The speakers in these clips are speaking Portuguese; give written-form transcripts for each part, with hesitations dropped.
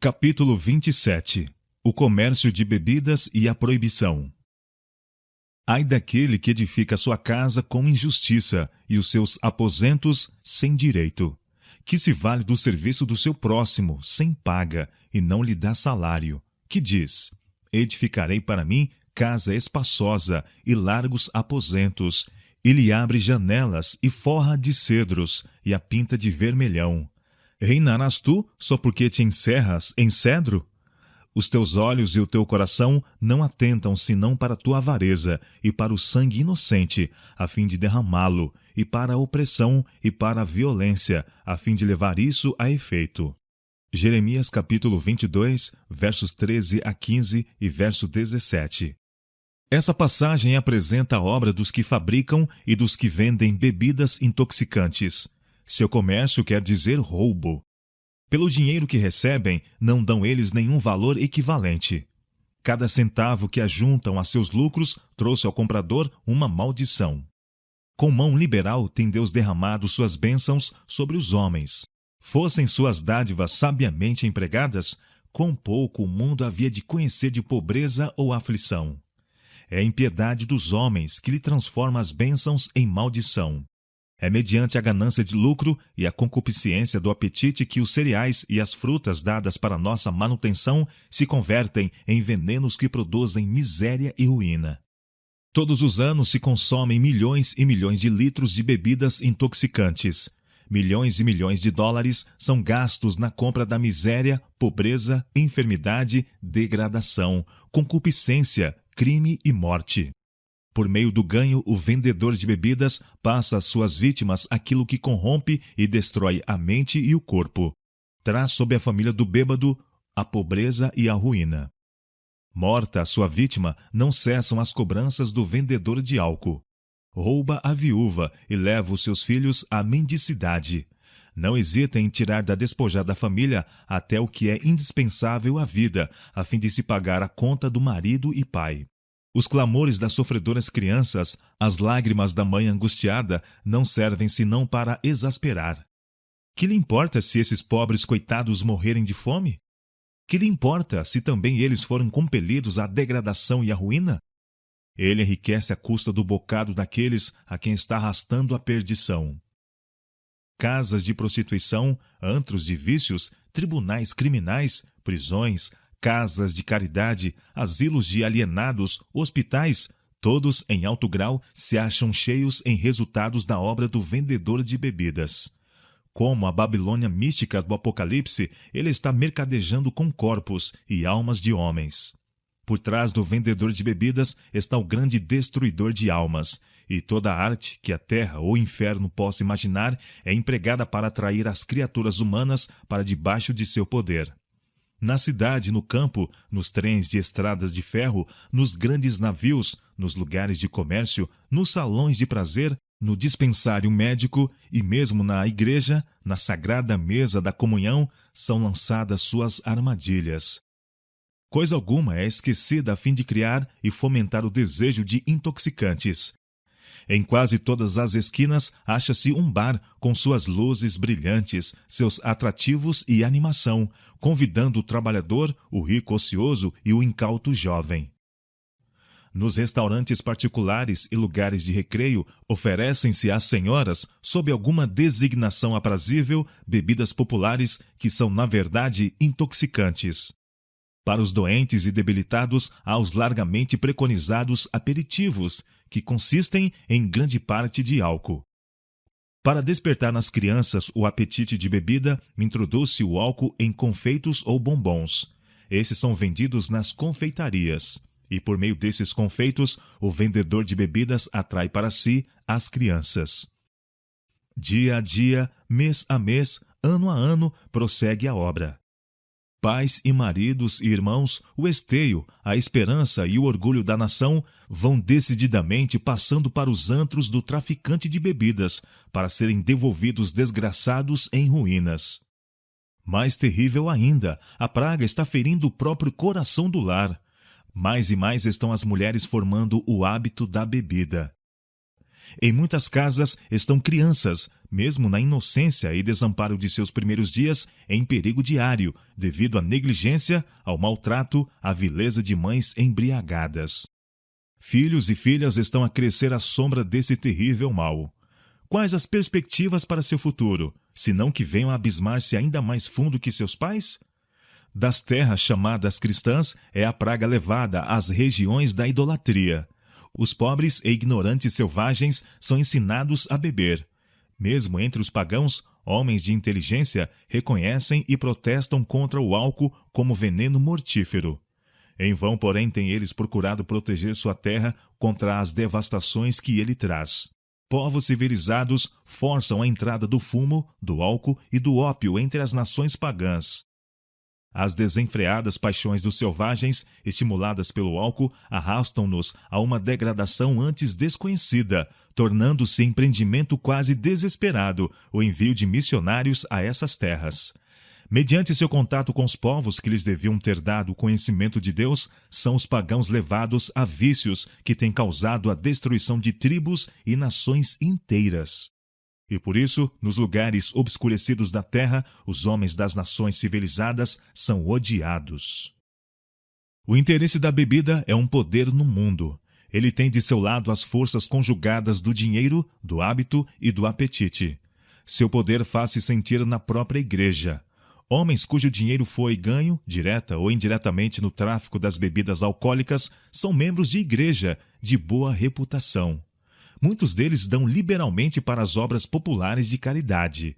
Capítulo 27. O comércio de bebidas e a proibição. Ai daquele que edifica sua casa com injustiça e os seus aposentos sem direito, que se vale do serviço do seu próximo sem paga e não lhe dá salário, que diz: edificarei para mim casa espaçosa e largos aposentos, e lhe abre janelas e forra de cedros e a pinta de vermelhão. Reinarás tu só porque te encerras em cedro? Os teus olhos e o teu coração não atentam senão para a tua avareza e para o sangue inocente, a fim de derramá-lo, e para a opressão e para a violência, a fim de levar isso a efeito. Jeremias capítulo 22, versos 13 a 15 e verso 17. Essa passagem apresenta a obra dos que fabricam e dos que vendem bebidas intoxicantes. Seu comércio quer dizer roubo. Pelo dinheiro que recebem, não dão eles nenhum valor equivalente. Cada centavo que ajuntam a seus lucros trouxe ao comprador uma maldição. Com mão liberal tem Deus derramado suas bênçãos sobre os homens. Fossem suas dádivas sabiamente empregadas, quão pouco o mundo havia de conhecer de pobreza ou aflição. É a impiedade dos homens que lhe transforma as bênçãos em maldição. É mediante a ganância de lucro e a concupiscência do apetite que os cereais e as frutas dadas para nossa manutenção se convertem em venenos que produzem miséria e ruína. Todos os anos se consomem milhões e milhões de litros de bebidas intoxicantes. Milhões e milhões de dólares são gastos na compra da miséria, pobreza, enfermidade, degradação, concupiscência, crime e morte. Por meio do ganho, o vendedor de bebidas passa às suas vítimas aquilo que corrompe e destrói a mente e o corpo. Traz sobre a família do bêbado a pobreza e a ruína. Morta a sua vítima, não cessam as cobranças do vendedor de álcool. Rouba a viúva e leva os seus filhos à mendicidade. Não hesita em tirar da despojada família até o que é indispensável à vida, a fim de se pagar a conta do marido e pai. Os clamores das sofredoras crianças, as lágrimas da mãe angustiada, não servem senão para exasperar. Que lhe importa se esses pobres coitados morrerem de fome? Que lhe importa se também eles forem compelidos à degradação e à ruína? Ele enriquece à custa do bocado daqueles a quem está arrastando a perdição. Casas de prostituição, antros de vícios, tribunais criminais, prisões, casas de caridade, asilos de alienados, hospitais, todos em alto grau se acham cheios em resultados da obra do vendedor de bebidas. Como a Babilônia mística do Apocalipse, ele está mercadejando com corpos e almas de homens. Por trás do vendedor de bebidas está o grande destruidor de almas, e toda a arte que a terra ou o inferno possa imaginar é empregada para atrair as criaturas humanas para debaixo de seu poder. Na cidade, no campo, nos trens de estradas de ferro, nos grandes navios, nos lugares de comércio, nos salões de prazer, no dispensário médico e mesmo na igreja, na sagrada mesa da comunhão, são lançadas suas armadilhas. Coisa alguma é esquecida a fim de criar e fomentar o desejo de intoxicantes. Em quase todas as esquinas acha-se um bar com suas luzes brilhantes, seus atrativos e animação, convidando o trabalhador, o rico ocioso e o incauto jovem. Nos restaurantes particulares e lugares de recreio, oferecem-se às senhoras, sob alguma designação aprazível, bebidas populares que são, na verdade, intoxicantes. Para os doentes e debilitados, há os largamente preconizados aperitivos, que consistem em grande parte de álcool. Para despertar nas crianças o apetite de bebida, introduz-se o álcool em confeitos ou bombons. Esses são vendidos nas confeitarias, e por meio desses confeitos, o vendedor de bebidas atrai para si as crianças. Dia a dia, mês a mês, ano a ano, prossegue a obra. Pais e maridos e irmãos, o esteio, a esperança e o orgulho da nação vão decididamente passando para os antros do traficante de bebidas, para serem devolvidos desgraçados em ruínas. Mais terrível ainda, a praga está ferindo o próprio coração do lar. Mais e mais estão as mulheres formando o hábito da bebida. Em muitas casas estão crianças, mesmo na inocência e desamparo de seus primeiros dias, em perigo diário, devido à negligência, ao maltrato, à vileza de mães embriagadas. Filhos e filhas estão a crescer à sombra desse terrível mal. Quais as perspectivas para seu futuro, senão que venham a abismar-se ainda mais fundo que seus pais? Das terras chamadas cristãs é a praga levada às regiões da idolatria. Os pobres e ignorantes selvagens são ensinados a beber. Mesmo entre os pagãos, homens de inteligência reconhecem e protestam contra o álcool como veneno mortífero. Em vão, porém, têm eles procurado proteger sua terra contra as devastações que ele traz. Povos civilizados forçam a entrada do fumo, do álcool e do ópio entre as nações pagãs. As desenfreadas paixões dos selvagens, estimuladas pelo álcool, arrastam-nos a uma degradação antes desconhecida, tornando-se empreendimento quase desesperado o envio de missionários a essas terras. Mediante seu contato com os povos que lhes deviam ter dado o conhecimento de Deus, são os pagãos levados a vícios que têm causado a destruição de tribos e nações inteiras. E por isso, nos lugares obscurecidos da terra, os homens das nações civilizadas são odiados. O interesse da bebida é um poder no mundo. Ele tem de seu lado as forças conjugadas do dinheiro, do hábito e do apetite. Seu poder faz-se sentir na própria igreja. Homens cujo dinheiro foi ganho, direta ou indiretamente, no tráfico das bebidas alcoólicas, são membros de igreja de boa reputação. Muitos deles dão liberalmente para as obras populares de caridade.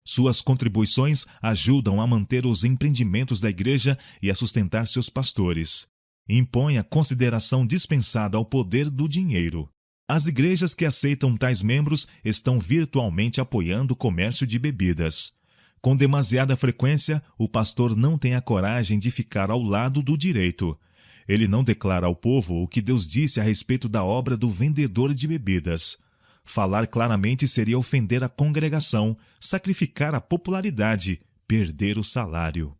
Suas contribuições ajudam a manter os empreendimentos da igreja e a sustentar seus pastores. Impõe a consideração dispensada ao poder do dinheiro. As igrejas que aceitam tais membros estão virtualmente apoiando o comércio de bebidas. Com demasiada frequência, o pastor não tem a coragem de ficar ao lado do direito. Ele não declara ao povo o que Deus disse a respeito da obra do vendedor de bebidas. Falar claramente seria ofender a congregação, sacrificar a popularidade, perder o salário.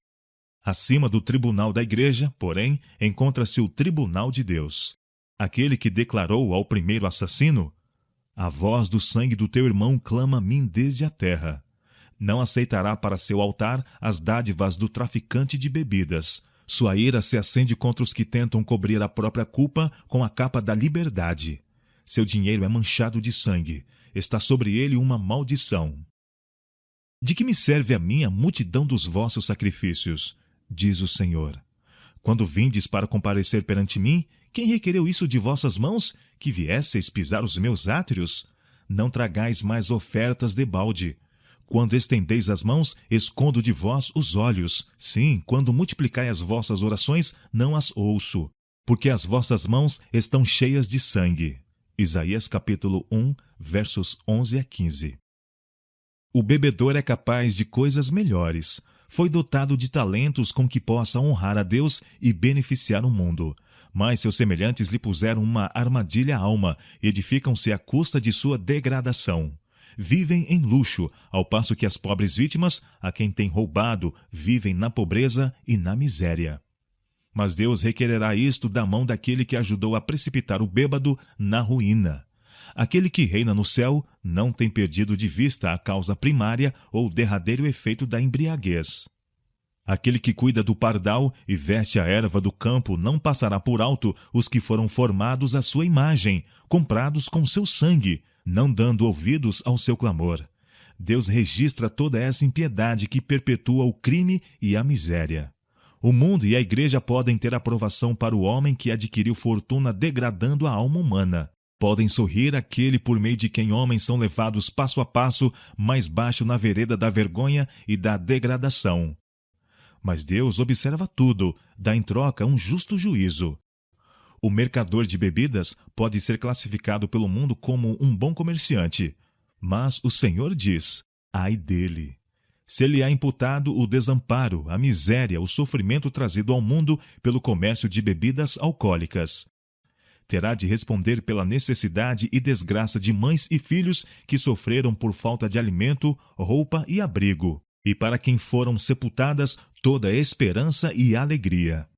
Acima do tribunal da igreja, porém, encontra-se o tribunal de Deus. Aquele que declarou ao primeiro assassino: "A voz do sangue do teu irmão clama a mim desde a terra." Não aceitará para seu altar as dádivas do traficante de bebidas. Sua ira se acende contra os que tentam cobrir a própria culpa com a capa da liberdade. Seu dinheiro é manchado de sangue. Está sobre ele uma maldição. De que me serve a mim a multidão dos vossos sacrifícios? Diz o Senhor. Quando vindes para comparecer perante mim, quem requereu isso de vossas mãos, que viesseis pisar os meus átrios? Não tragais mais ofertas debalde. Quando estendeis as mãos, escondo de vós os olhos. Sim, quando multiplicai as vossas orações, não as ouço, porque as vossas mãos estão cheias de sangue. Isaías capítulo 1, versos 11 a 15. O bebedor é capaz de coisas melhores. Foi dotado de talentos com que possa honrar a Deus e beneficiar o mundo. Mas seus semelhantes lhe puseram uma armadilha à alma e edificam-se à custa de sua degradação. Vivem em luxo, ao passo que as pobres vítimas, a quem tem roubado, vivem na pobreza e na miséria. Mas Deus requererá isto da mão daquele que ajudou a precipitar o bêbado na ruína. Aquele que reina no céu não tem perdido de vista a causa primária ou o derradeiro efeito da embriaguez. Aquele que cuida do pardal e veste a erva do campo não passará por alto os que foram formados à sua imagem, comprados com seu sangue, não dando ouvidos ao seu clamor. Deus registra toda essa impiedade que perpetua o crime e a miséria. O mundo e a igreja podem ter aprovação para o homem que adquiriu fortuna degradando a alma humana. Podem sorrir aquele por meio de quem homens são levados passo a passo mais baixo na vereda da vergonha e da degradação. Mas Deus observa tudo, dá em troca um justo juízo. O mercador de bebidas pode ser classificado pelo mundo como um bom comerciante, mas o Senhor diz: ai dele! Se lhe é imputado o desamparo, a miséria, o sofrimento trazido ao mundo pelo comércio de bebidas alcoólicas. Terá de responder pela necessidade e desgraça de mães e filhos que sofreram por falta de alimento, roupa e abrigo, e para quem foram sepultadas toda a esperança e alegria.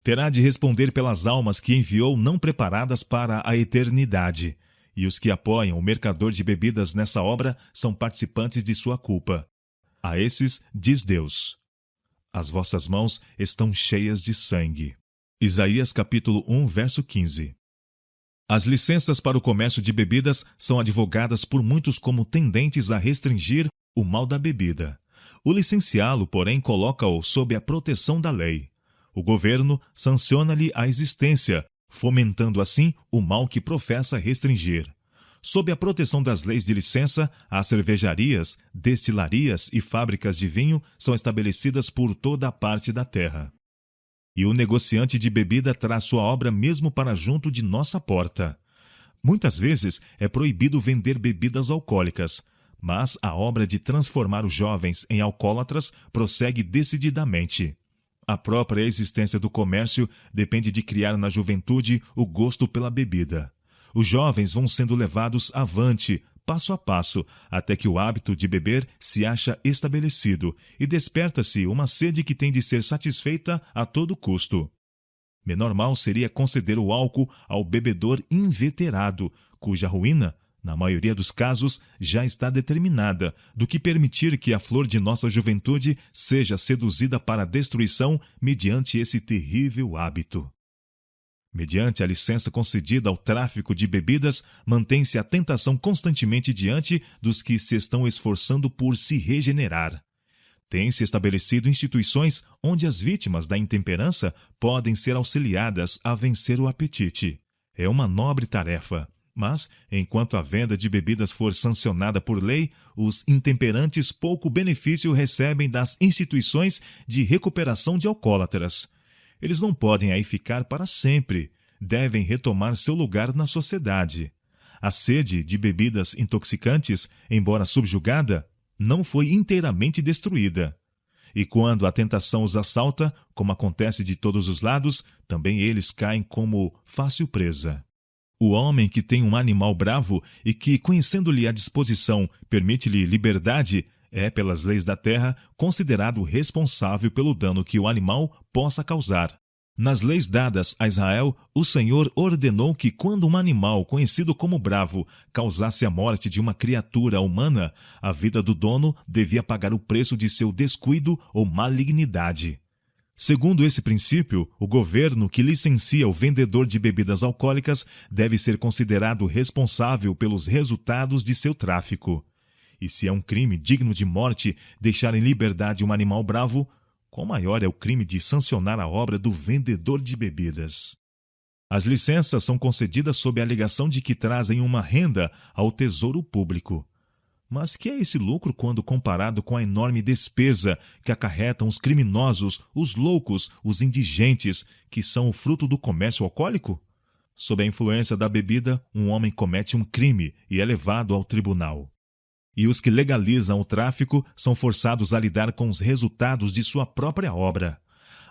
Terá de responder pelas almas que enviou não preparadas para a eternidade, e os que apoiam o mercador de bebidas nessa obra são participantes de sua culpa. A esses diz Deus: as vossas mãos estão cheias de sangue. Isaías capítulo 1, verso 15. As licenças para o comércio de bebidas são advogadas por muitos como tendentes a restringir o mal da bebida. O licenciá-lo, porém, coloca-o sob a proteção da lei. O governo sanciona-lhe a existência, fomentando assim o mal que professa restringir. Sob a proteção das leis de licença, as cervejarias, destilarias e fábricas de vinho são estabelecidas por toda a parte da terra. E o negociante de bebida traz sua obra mesmo para junto de nossa porta. Muitas vezes é proibido vender bebidas alcoólicas, mas a obra de transformar os jovens em alcoólatras prossegue decididamente. A própria existência do comércio depende de criar na juventude o gosto pela bebida. Os jovens vão sendo levados avante, passo a passo, até que o hábito de beber se acha estabelecido e desperta-se uma sede que tem de ser satisfeita a todo custo. Menor mal seria conceder o álcool ao bebedor inveterado, cuja ruína, na maioria dos casos, já está determinada, do que permitir que a flor de nossa juventude seja seduzida para a destruição mediante esse terrível hábito. Mediante a licença concedida ao tráfico de bebidas, mantém-se a tentação constantemente diante dos que se estão esforçando por se regenerar. Tem-se estabelecido instituições onde as vítimas da intemperança podem ser auxiliadas a vencer o apetite. É uma nobre tarefa. Mas, enquanto a venda de bebidas for sancionada por lei, os intemperantes pouco benefício recebem das instituições de recuperação de alcoólatras. Eles não podem aí ficar para sempre. Devem retomar seu lugar na sociedade. A sede de bebidas intoxicantes, embora subjugada, não foi inteiramente destruída. E quando a tentação os assalta, como acontece de todos os lados, também eles caem como fácil presa. O homem que tem um animal bravo e que, conhecendo-lhe a disposição, permite-lhe liberdade, é, pelas leis da terra, considerado responsável pelo dano que o animal possa causar. Nas leis dadas a Israel, o Senhor ordenou que quando um animal conhecido como bravo causasse a morte de uma criatura humana, a vida do dono devia pagar o preço de seu descuido ou malignidade. Segundo esse princípio, o governo que licencia o vendedor de bebidas alcoólicas deve ser considerado responsável pelos resultados de seu tráfico. E se é um crime digno de morte deixar em liberdade um animal bravo, quão maior é o crime de sancionar a obra do vendedor de bebidas. As licenças são concedidas sob a alegação de que trazem uma renda ao tesouro público. Mas que é esse lucro quando comparado com a enorme despesa que acarretam os criminosos, os loucos, os indigentes, que são o fruto do comércio alcoólico? Sob a influência da bebida, um homem comete um crime e é levado ao tribunal. E os que legalizam o tráfico são forçados a lidar com os resultados de sua própria obra.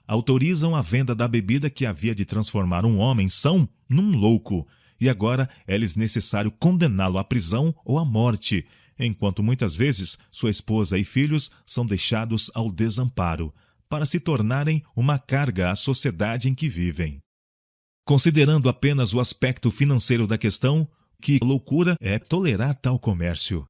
Autorizam a venda da bebida que havia de transformar um homem são num louco, e agora é-lhes necessário condená-lo à prisão ou à morte, enquanto muitas vezes sua esposa e filhos são deixados ao desamparo, para se tornarem uma carga à sociedade em que vivem. Considerando apenas o aspecto financeiro da questão, que loucura é tolerar tal comércio?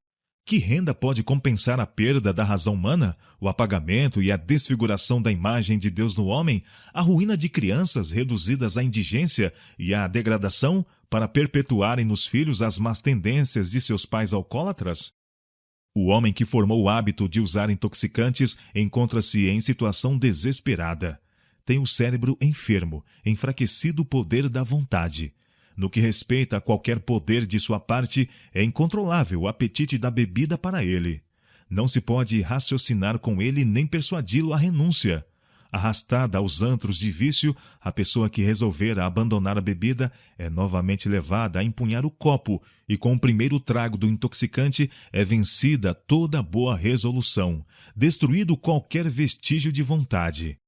Que renda pode compensar a perda da razão humana, o apagamento e a desfiguração da imagem de Deus no homem, a ruína de crianças reduzidas à indigência e à degradação para perpetuarem nos filhos as más tendências de seus pais alcoólatras? O homem que formou o hábito de usar intoxicantes encontra-se em situação desesperada. Tem o cérebro enfermo, enfraquecido o poder da vontade. No que respeita a qualquer poder de sua parte, é incontrolável o apetite da bebida para ele. Não se pode raciocinar com ele nem persuadi-lo à renúncia. Arrastada aos antros de vício, a pessoa que resolver abandonar a bebida é novamente levada a empunhar o copo e com o primeiro trago do intoxicante é vencida toda boa resolução, destruído qualquer vestígio de vontade.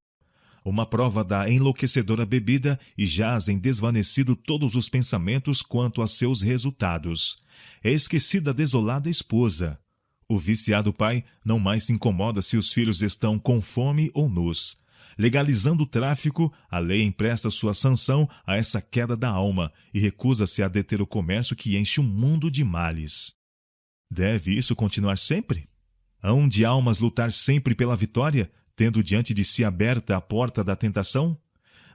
Uma prova da enlouquecedora bebida e jazem desvanecido todos os pensamentos quanto a seus resultados. É esquecida a desolada esposa. O viciado pai não mais se incomoda se os filhos estão com fome ou nus. Legalizando o tráfico, a lei empresta sua sanção a essa queda da alma e recusa-se a deter o comércio que enche o mundo de males. Deve isso continuar sempre? Hão de almas lutar sempre pela vitória, tendo diante de si aberta a porta da tentação?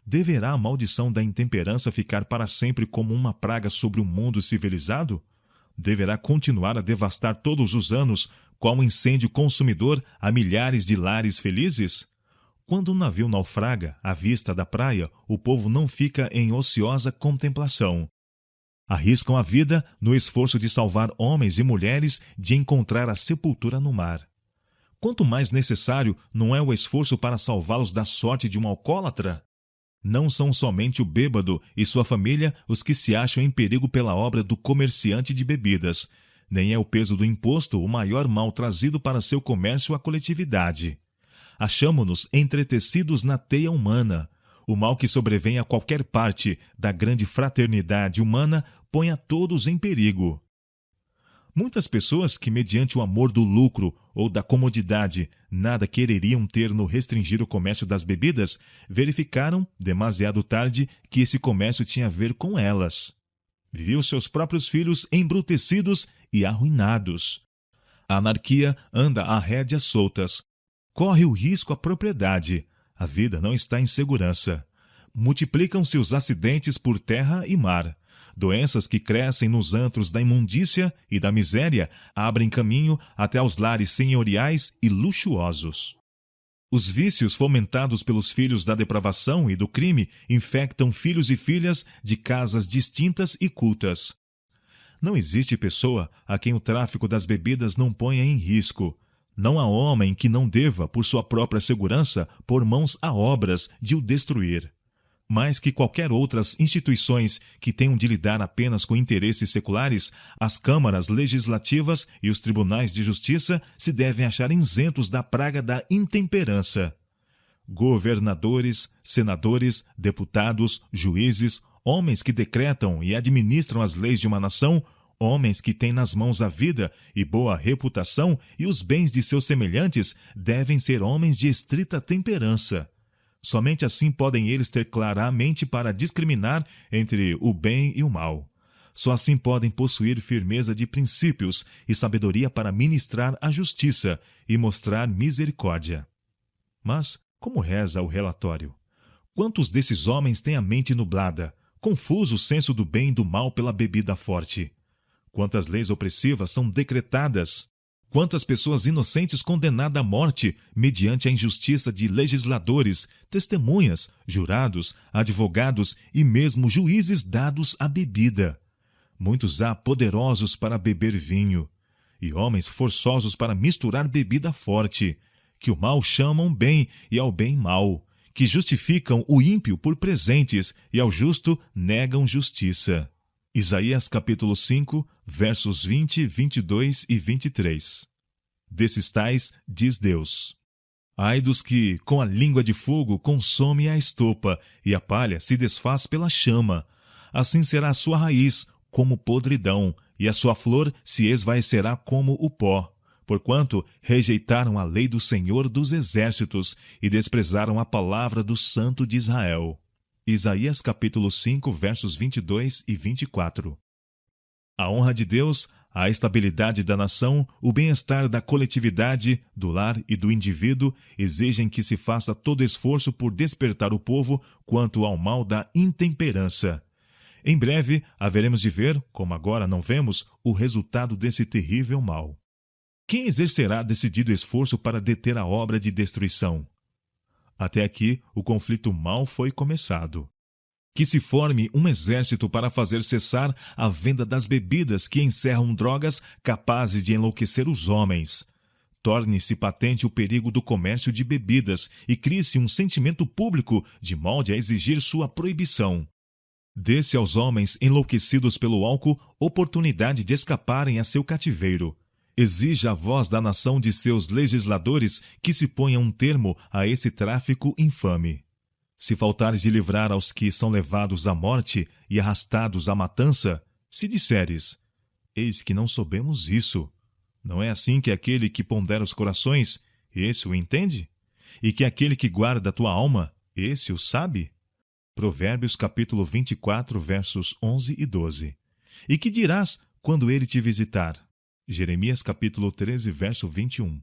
Deverá a maldição da intemperança ficar para sempre como uma praga sobre o mundo civilizado? Deverá continuar a devastar todos os anos, qual um incêndio consumidor, a milhares de lares felizes? Quando um navio naufraga à vista da praia, o povo não fica em ociosa contemplação. Arriscam a vida no esforço de salvar homens e mulheres de encontrar a sepultura no mar. Quanto mais necessário não é o esforço para salvá-los da sorte de um alcoólatra? Não são somente o bêbado e sua família os que se acham em perigo pela obra do comerciante de bebidas, nem é o peso do imposto o maior mal trazido para seu comércio à coletividade. Achamo-nos entretecidos na teia humana. O mal que sobrevém a qualquer parte da grande fraternidade humana põe a todos em perigo. Muitas pessoas que, mediante o amor do lucro ou da comodidade, nada quereriam ter no restringir o comércio das bebidas, verificaram, demasiado tarde, que esse comércio tinha a ver com elas. Viu seus próprios filhos embrutecidos e arruinados. A anarquia anda a rédeas soltas. Corre o risco a propriedade. A vida não está em segurança. Multiplicam-se os acidentes por terra e mar. Doenças que crescem nos antros da imundícia e da miséria abrem caminho até aos lares senhoriais e luxuosos. Os vícios fomentados pelos filhos da depravação e do crime infectam filhos e filhas de casas distintas e cultas. Não existe pessoa a quem o tráfico das bebidas não ponha em risco. Não há homem que não deva, por sua própria segurança, pôr mãos a obras de o destruir. Mais que qualquer outras instituições que tenham de lidar apenas com interesses seculares, as câmaras legislativas e os tribunais de justiça se devem achar isentos da praga da intemperança. Governadores, senadores, deputados, juízes, homens que decretam e administram as leis de uma nação, homens que têm nas mãos a vida e boa reputação e os bens de seus semelhantes, devem ser homens de estrita temperança. Somente assim podem eles ter claramente para discriminar entre o bem e o mal. Só assim podem possuir firmeza de princípios e sabedoria para ministrar a justiça e mostrar misericórdia. Mas como reza o relatório? Quantos desses homens têm a mente nublada, confuso o senso do bem e do mal pela bebida forte? Quantas leis opressivas são decretadas? Quantas pessoas inocentes condenadas à morte mediante a injustiça de legisladores, testemunhas, jurados, advogados e mesmo juízes dados à bebida. Muitos há poderosos para beber vinho, e homens forçosos para misturar bebida forte, que o mal chamam bem e ao bem mal, que justificam o ímpio por presentes e ao justo negam justiça. Isaías capítulo 5, versos 20, 22 e 23. Desses tais, diz Deus: Ai dos que, com a língua de fogo, consomem a estopa, e a palha se desfaz pela chama. Assim será a sua raiz, como podridão, e a sua flor se esvaecerá como o pó. Porquanto rejeitaram a lei do Senhor dos Exércitos, e desprezaram a palavra do Santo de Israel. Isaías capítulo 5, versos 22 e 24. A honra de Deus, a estabilidade da nação, o bem-estar da coletividade, do lar e do indivíduo exigem que se faça todo esforço por despertar o povo quanto ao mal da intemperança. Em breve, haveremos de ver, como agora não vemos, o resultado desse terrível mal. Quem exercerá decidido esforço para deter a obra de destruição? Até aqui, o conflito mal foi começado. Que se forme um exército para fazer cessar a venda das bebidas que encerram drogas capazes de enlouquecer os homens. Torne-se patente o perigo do comércio de bebidas e crie-se um sentimento público de molde a exigir sua proibição. Dê-se aos homens enlouquecidos pelo álcool oportunidade de escaparem a seu cativeiro. Exija a voz da nação de seus legisladores que se ponha um termo a esse tráfico infame. Se faltares de livrar aos que são levados à morte e arrastados à matança, se disseres, eis que não soubemos isso. Não é assim que aquele que pondera os corações, esse o entende? E que aquele que guarda a tua alma, esse o sabe? Provérbios capítulo 24, versos 11 e 12. E que dirás quando ele te visitar? Jeremias capítulo 13, verso 21.